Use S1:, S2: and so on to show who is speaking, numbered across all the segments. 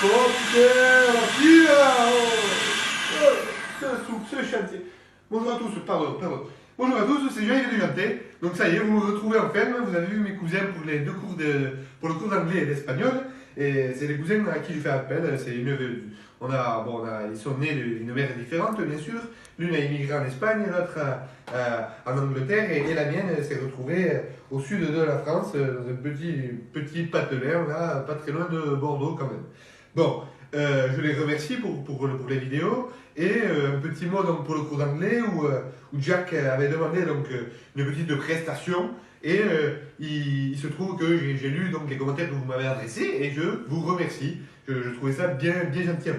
S1: Oh putain, qui là ce soupe, ce chantier. Bonjour à tous, pardon. Bonjour à tous, c'est Jean-Yves Duganté. Donc ça y est, vous me retrouvez enfin. Vous avez vu mes cousins pour les deux cours pour le cours d'anglais et d'espagnol. Et c'est les cousins à qui je fais appel. C'est ils sont nés d'une mère différente, bien sûr. L'une a immigré en Espagne, l'autre en Angleterre. Et la mienne s'est retrouvée au sud de la France, dans un petit patelin, là, pas très loin de Bordeaux quand même. Bon, je les remercie pour les vidéos. Et un petit mot donc, pour le cours d'anglais où Jack avait demandé donc, une petite prestation. Et il se trouve que j'ai lu donc, les commentaires que vous m'avez adressés et je vous remercie. Je trouvais ça bien gentil à vous.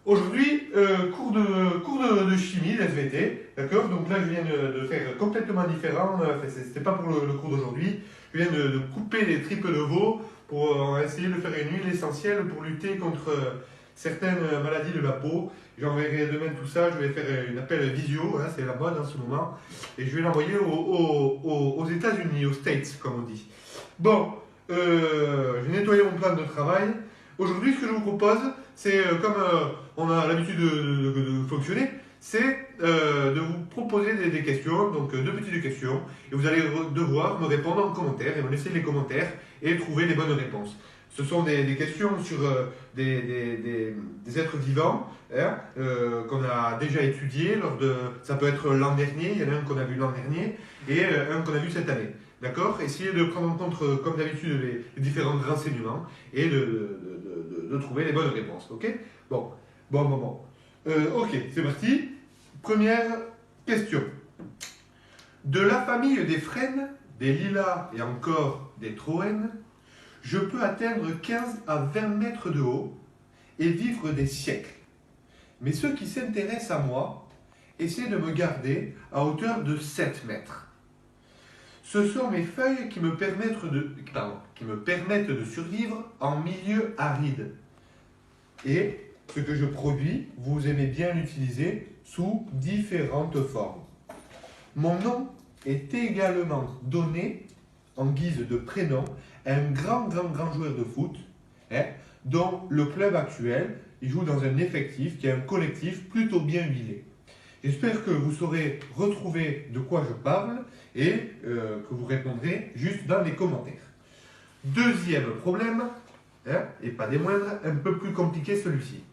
S1: Aujourd'hui, cours de chimie, d'SVT, d'accord. Donc là, je viens de faire complètement différent. Enfin, c'était pas pour le cours d'aujourd'hui. Je viens de couper les tripes de veau pour essayer de faire une huile essentielle pour lutter contre certaines maladies de la peau. J'enverrai demain tout ça. Je vais faire une appel visio, hein, c'est la mode en ce moment. Et je vais l'envoyer aux États-Unis, aux States, comme on dit. Bon, j'ai nettoyé mon plan de travail. Aujourd'hui, ce que je vous propose, c'est comme on a l'habitude de fonctionner, c'est de vous proposer des questions, donc deux petites questions, et vous allez devoir me répondre en commentaire et me laisser les commentaires et trouver les bonnes réponses. Ce sont des questions sur des êtres vivants hein, qu'on a déjà étudiés ça peut être l'an dernier, il y en a un qu'on a vu l'an dernier et un qu'on a vu cette année. D'accord. Essayez de prendre en compte, comme d'habitude, les différents renseignements et de trouver les bonnes réponses. Ok. Bon. Ok, c'est parti. Première question. De la famille des frênes, des lilas et encore des troènes, je peux atteindre 15 à 20 mètres de haut et vivre des siècles. Mais ceux qui s'intéressent à moi essaient de me garder à hauteur de 7 mètres. Ce sont mes feuilles qui me permettent de survivre en milieu aride. Et ce que je produis, vous aimez bien l'utiliser sous différentes formes. Mon nom est également donné en guise de prénom à un grand joueur de foot, hein, dont le club actuel il joue dans un effectif qui est un collectif plutôt bien huilé. J'espère que vous saurez retrouver de quoi je parle et que vous répondrez juste dans les commentaires. Deuxième problème, hein, et pas des moindres, un peu plus compliqué celui-ci.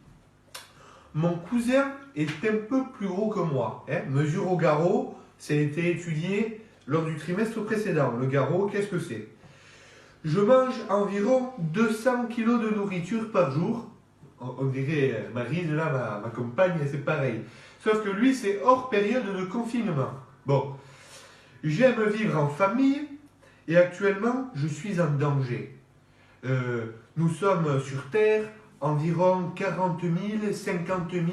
S1: Mon cousin est un peu plus gros que moi. Hein, mesure au garrot, ça a été étudié lors du trimestre précédent. Le garrot, qu'est-ce que c'est? Je mange environ 200 kg de nourriture par jour. On dirait Marise, là, ma compagne, c'est pareil. Sauf que lui, c'est hors période de confinement. Bon, j'aime vivre en famille et actuellement, je suis en danger. Nous sommes sur Terre, environ 40 000, 50 000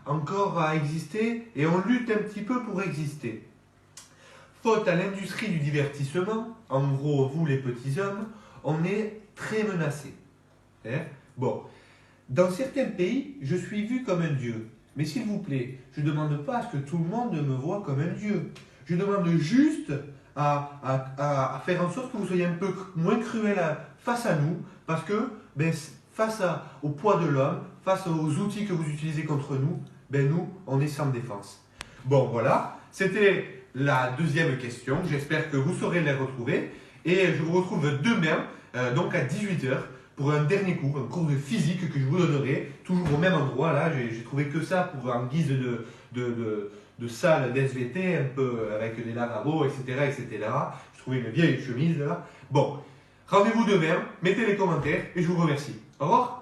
S1: encore à exister et on lutte un petit peu pour exister. Faute à l'industrie du divertissement, en gros, vous les petits hommes, on est très menacés. Hein? Bon, dans certains pays, je suis vu comme un dieu. Mais s'il vous plaît, je ne demande pas à ce que tout le monde me voie comme un dieu. Je demande juste à faire en sorte que vous soyez un peu moins cruel face à nous, parce que face au poids de l'homme, face aux outils que vous utilisez contre nous, nous, on est sans défense. Bon, voilà, c'était la deuxième question. J'espère que vous saurez les retrouver. Et je vous retrouve demain, donc à 18 h, pour un dernier cours, un cours de physique que je vous donnerai, toujours au même endroit. Là, j'ai trouvé que ça en guise de salle d'SVT, un peu avec des lavabos, etc. Je trouvais une vieille chemise là. Bon, rendez-vous demain, mettez les commentaires et je vous remercie. Au revoir.